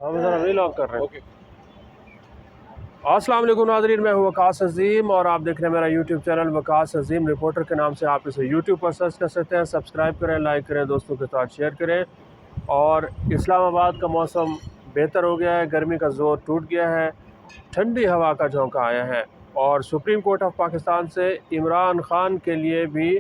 हम ज़रा वीलॉग कर रहे हैं। अस्सलाम वालेकुम नाज़रीन, मैं हूँ वकास अज़ीम और आप देख रहे हैं मेरा यूट्यूब चैनल वकास अज़ीम रिपोर्टर के नाम से। आप इसे यूट्यूब पर सर्च कर सकते हैं। सब्सक्राइब करें, लाइक करें, दोस्तों के साथ शेयर करें। और इस्लामाबाद का मौसम बेहतर हो गया है, गर्मी का ज़ोर टूट गया है, ठंडी हवा का झोंका आया है। और सुप्रीम कोर्ट ऑफ पाकिस्तान से इमरान खान के लिए भी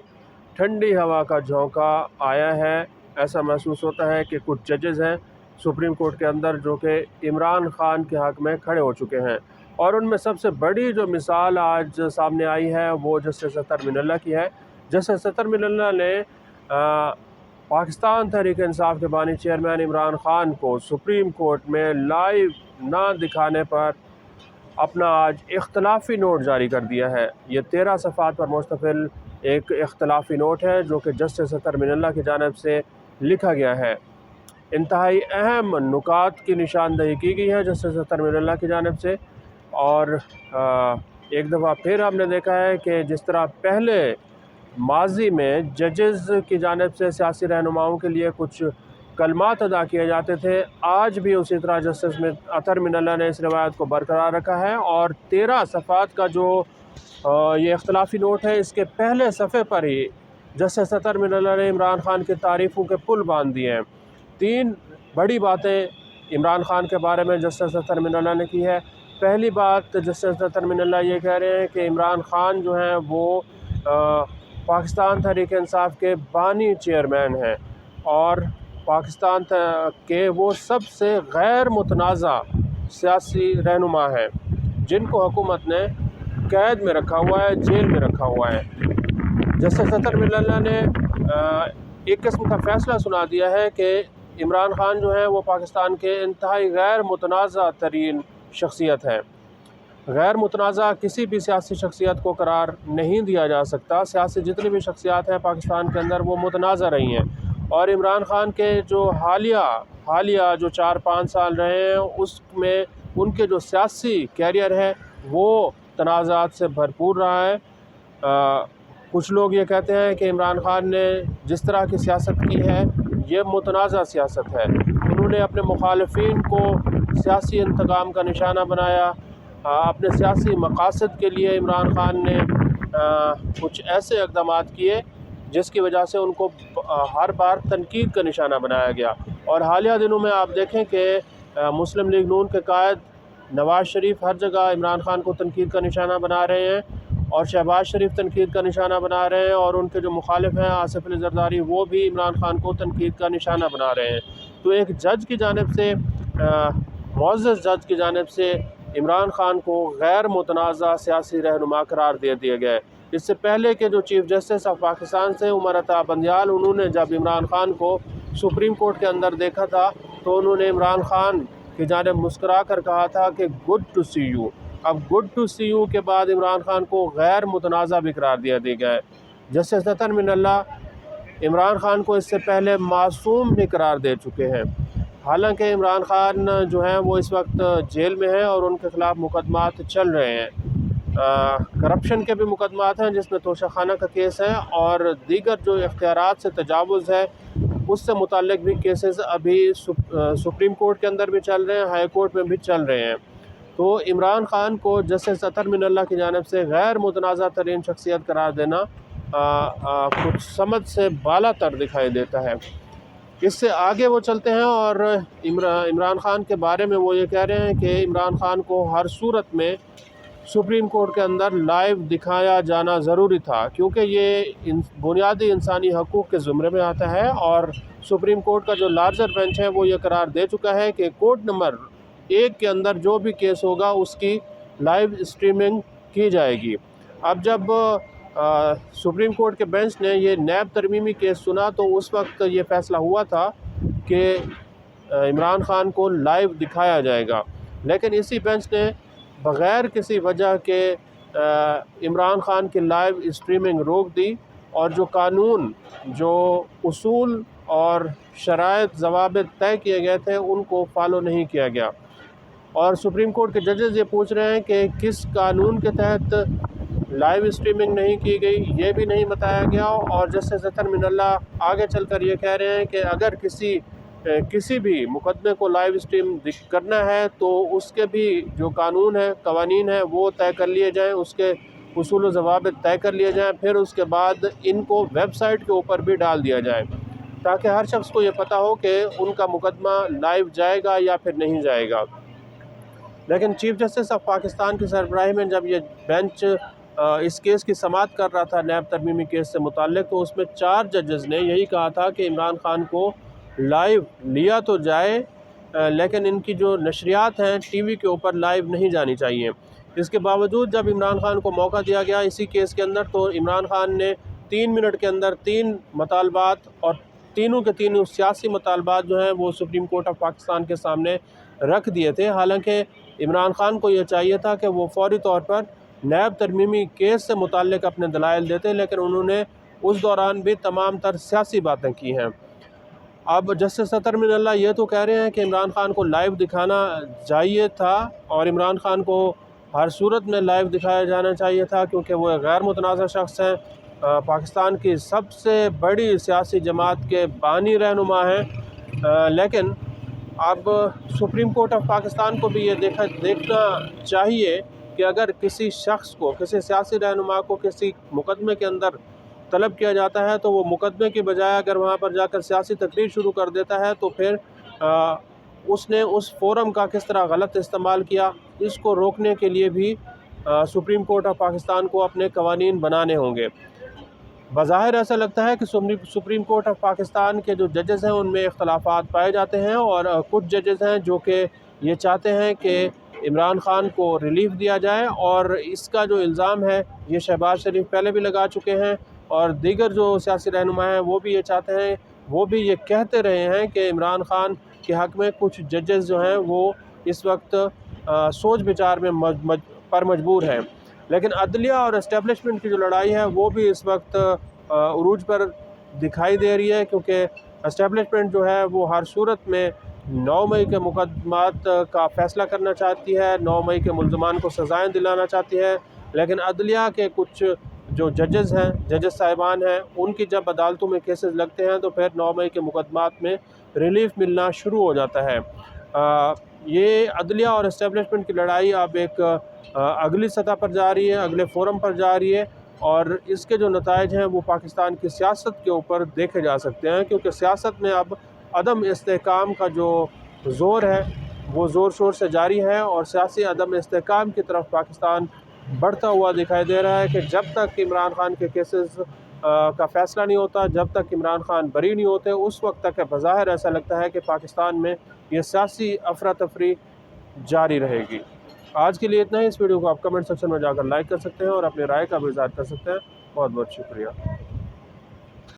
ठंडी हवा का झोंका आया है। ऐसा महसूस होता है कि कुछ जजेस हैं सुप्रीम कोर्ट के अंदर जो कि इमरान खान के हक़ में खड़े हो चुके हैं। और उनमें सबसे बड़ी जो मिसाल आज सामने आई है वो जस्टिस अतर मिनल्ला की है। जस्टिस अतर मिनल्ला ने पाकिस्तान तहरीक इंसाफ के बानी चेयरमैन इमरान खान को सुप्रीम कोर्ट में लाइव ना दिखाने पर अपना आज इख्तलाफी नोट जारी कर दिया है। ये 13 सफ़ात पर मुश्तमिल एक इख्तलाफी नोट है जो कि जस्टिस अतर मिनल्ला की जानिब से लिखा गया है। इंतहाई अहम नुकात की निशानदही की गई है जस्टिस अतर मिनल्ला की जानिब से। और एक दफ़ा फिर हमने देखा है कि जिस तरह पहले माजी में जजेस की जानिब से सियासी रहनुमाओं के लिए कुछ कलमात अदा किए जाते थे, आज भी उसी तरह जस्टिस अतर मिनल्ला ने इस रवायत को बरकरार रखा है। और 13 सफ़ात का जो ये इख्तलाफी नोट है, इसके पहले सफ़े पर ही जस्टिस अतर मिनल्ला ने इमरान खान की तारीफ़ों के पुल बांध दिए हैं। 3 बड़ी बातें इमरान खान के बारे में जस्टिस अतर मिनल्ला ने की है। पहली बात, जस्टिस अतर मिनल्ला ये कह रहे हैं कि इमरान खान जो हैं वो पाकिस्तान तहरीक इंसाफ के बानी चेयरमैन हैं और पाकिस्तान के वो सबसे गैर मुतनाज़ा सियासी रहनुमा हैं जिनको हुकूमत ने कैद में रखा हुआ है, जेल में रखा हुआ है। जस्टिस अतर मिनल्ला ने एक किस्म का फ़ैसला सुना दिया है कि इमरान खान जो हैं वो पाकिस्तान के इंतहाई गैर मुतनाज़ा तरीन शख्सियत है। गैर मुतनाज़ा किसी भी सियासी शख्सियत को करार नहीं दिया जा सकता। सियासी जितनी भी शख्सियात हैं पाकिस्तान के अंदर वो मुतनाज़ा रही हैं। और इमरान खान के जो हालिया जो 4-5 साल रहे हैं उसमें उनके जो सियासी कैरियर है वो तनाज़ात से भरपूर रहा है। कुछ लोग ये कहते हैं कि इमरान खान ने जिस तरह की सियासत की है ये मुतनाज़ा सियासत है। उन्होंने अपने मुखालफिन को सियासी इंतकाम का निशाना बनाया। अपने सियासी मकासद के लिए इमरान खान ने कुछ ऐसे इक़दामात किए जिसकी वजह से उनको हर बार तनकीद का निशाना बनाया गया। और हालिया दिनों में आप देखें कि मुस्लिम लीग नून के कायद नवाज़ शरीफ हर जगह इमरान खान को तनकीद का निशाना बना रहे हैं और शहबाज शरीफ तनकीद का निशाना बना रहे हैं। और उनके जो मुखालिफ हैं आसिफ अली ज़रदारी वो भी इमरान खान को तनकीद का निशाना बना रहे हैं। तो एक जज की जानिब से, मुअज़्ज़ज़ जज की जानिब से इमरान खान को गैर मुतनाज़ा सियासी रहनुमा करार दे दिया गया है। इससे पहले के जो चीफ़ जस्टिस ऑफ पाकिस्तान से उमर अता बंदियाल, उन्होंने जब इमरान खान को सुप्रीम कोर्ट के अंदर देखा था तो उन्होंने इमरान खान की जानिब मुस्करा कर कहा था कि गुड टू सी यू। अब गुड टू सी यू के बाद इमरान खान को गैर मुतनाज़ा भी करार दिया गया है। जस्टिस अतर मिनल्ला इमरान खान को इससे पहले मासूम भी करार दे चुके हैं। हालांकि इमरान खान जो हैं वो इस वक्त जेल में हैं और उनके ख़िलाफ़ मुकदमात चल रहे हैं। करप्शन के भी मुकदमात हैं जिसमें तोशाखाना का केस है और दीगर जो इख्तियारात से तजावुज़ है उससे मुताल्लिक़ भी केसेस अभी सुप्रीम कोर्ट के अंदर भी चल रहे हैं, हाई कोर्ट में भी चल रहे हैं। तो इमरान खान को जस्टिस अतर मिनल्ला की जानिब से गैर मुतनाज़ा तरीन शख्सियत करार देना कुछ समझ से बाला तर दिखाई देता है। इससे आगे वो चलते हैं और इमरान खान के बारे में वो ये कह रहे हैं कि इमरान खान को हर सूरत में सुप्रीम कोर्ट के अंदर लाइव दिखाया जाना ज़रूरी था क्योंकि ये बुनियादी इंसानी हकूक़ के ज़ुमरे में आता है। और सुप्रीम कोर्ट का जो लार्जर बेंच है वो ये करार दे चुका है कि कोर्ट नंबर 1 के अंदर जो भी केस होगा उसकी लाइव स्ट्रीमिंग की जाएगी। अब जब सुप्रीम कोर्ट के बेंच ने ये नैब तरमीमी केस सुना तो उस वक्त ये फ़ैसला हुआ था कि इमरान खान को लाइव दिखाया जाएगा, लेकिन इसी बेंच ने बग़ैर किसी वजह के इमरान खान की लाइव स्ट्रीमिंग रोक दी और जो कानून, जो उसूल और शराइत ज़वाबित तय किए गए थे उनको फॉलो नहीं किया गया। और सुप्रीम कोर्ट के जजेस ये पूछ रहे हैं कि किस कानून के तहत लाइव स्ट्रीमिंग नहीं की गई, ये भी नहीं बताया गया। और जस्टिस अतर मिनल्ला आगे चलकर ये कह रहे हैं कि अगर किसी किसी भी मुकदमे को लाइव स्ट्रीम करना है तो उसके भी जो कानून है, कवानीन है, वो तय कर लिए जाएँ, उसके उसूल व ज़वाबित तय कर लिए जाएँ। फिर उसके बाद इनको वेबसाइट के ऊपर भी डाल दिया जाए ताकि हर शख्स को ये पता हो कि उनका मुकदमा लाइव जाएगा या फिर नहीं जाएगा। लेकिन चीफ जस्टिस ऑफ पाकिस्तान की सरबराही में जब ये बेंच इस केस की समाअत कर रहा था नैब तरमीमी केस से मुताल्लिक, तो उसमें 4 जजेस ने यही कहा था कि इमरान खान को लाइव लिया तो जाए, लेकिन इनकी जो नशरियात हैं टीवी के ऊपर लाइव नहीं जानी चाहिए। इसके बावजूद जब इमरान खान को मौका दिया गया इसी केस के अंदर, तो इमरान खान ने 3 मिनट के अंदर 3 मुतालबात और तीनों के तीनों सियासी मुतालबात जो हैं वो सुप्रीम कोर्ट ऑफ पाकिस्तान के सामने रख दिए थे। हालांकि इमरान खान को ये चाहिए था कि वो फौरी तौर पर नैब तरमीमी केस से मुताल्लिक अपने दलाइल देते, लेकिन उन्होंने उस दौरान भी तमाम तर सियासी बातें की हैं। अब जस्टिस अतर मिनल्ला ये तो कह रहे हैं कि इमरान खान को लाइव दिखाना चाहिए था और इमरान खान को हर सूरत में लाइव दिखाया जाना चाहिए था, क्योंकि वो एक गैर मुतनाज़ा शख्स हैं, पाकिस्तान की सबसे बड़ी सियासी जमात के बानी रहनुमा हैं। लेकिन अब सुप्रीम कोर्ट ऑफ पाकिस्तान को भी ये देखना चाहिए कि अगर किसी शख्स को, किसी सियासी रहनुमा को किसी मुकदमे के अंदर तलब किया जाता है तो वो मुकदमे की बजाय अगर वहाँ पर जाकर सियासी तकरीर शुरू कर देता है तो फिर उसने उस फोरम का किस तरह गलत इस्तेमाल किया, इसको रोकने के लिए भी सुप्रीम कोर्ट ऑफ पाकिस्तान को अपने कवानीन बनाने होंगे। बज़ाहिर ऐसा लगता है कि सुप्रीम कोर्ट ऑफ पाकिस्तान के जो जजेस हैं उनमें इख्तलाफात पाए जाते हैं और कुछ जजेस हैं जो कि ये चाहते हैं कि इमरान खान को रिलीफ दिया जाए, और इसका जो इल्ज़ाम है ये शहबाज शरीफ पहले भी लगा चुके हैं और दीगर जो सियासी रहनुमा हैं वो भी ये चाहते हैं, वो भी ये कहते रहे हैं कि इमरान खान के हक़ में कुछ जजेस जो हैं वो इस वक्त सोच विचार में मजबूर हैं। लेकिन अदलिया और एस्टेब्लिशमेंट की जो लड़ाई है वो भी इस वक्त उरूज पर दिखाई दे रही है, क्योंकि एस्टेब्लिशमेंट जो है वो हर सूरत में 9 मई के मुकदमात का फ़ैसला करना चाहती है, 9 मई के मुल्ज़मान को सज़ाएँ दिलाना चाहती है। लेकिन अदलिया के कुछ जो जजेस हैं, जजेस साहिबान हैं, उनकी जब अदालतों में केसेस लगते हैं तो फिर 9 मई के मुकदमात में रिलीफ मिलना शुरू हो जाता है। ये अदलिया और एस्टेब्लिशमेंट की लड़ाई अब एक अगली सतह पर जा रही है, अगले फोरम पर जा रही है, और इसके जो नताइज हैं वो पाकिस्तान की सियासत के ऊपर देखे जा सकते हैं, क्योंकि सियासत में अब अदम इस्तेहकाम का जो ज़ोर है वो ज़ोर शोर से जारी है और सियासी अदम इस्तेहकाम की तरफ पाकिस्तान बढ़ता हुआ दिखाई दे रहा है कि जब तक इमरान खान के केसेस का फ़ैसला नहीं होता, जब तक इमरान खान बरी नहीं होते, उस वक्त तक बज़ाहिर ऐसा लगता है कि पाकिस्तान में ये सियासी अफरा तफरी जारी रहेगी। आज के लिए इतना ही। इस वीडियो को आप कमेंट सेक्शन में जाकर लाइक कर सकते हैं और अपनी राय का भी इज़हार कर सकते हैं। बहुत बहुत शुक्रिया।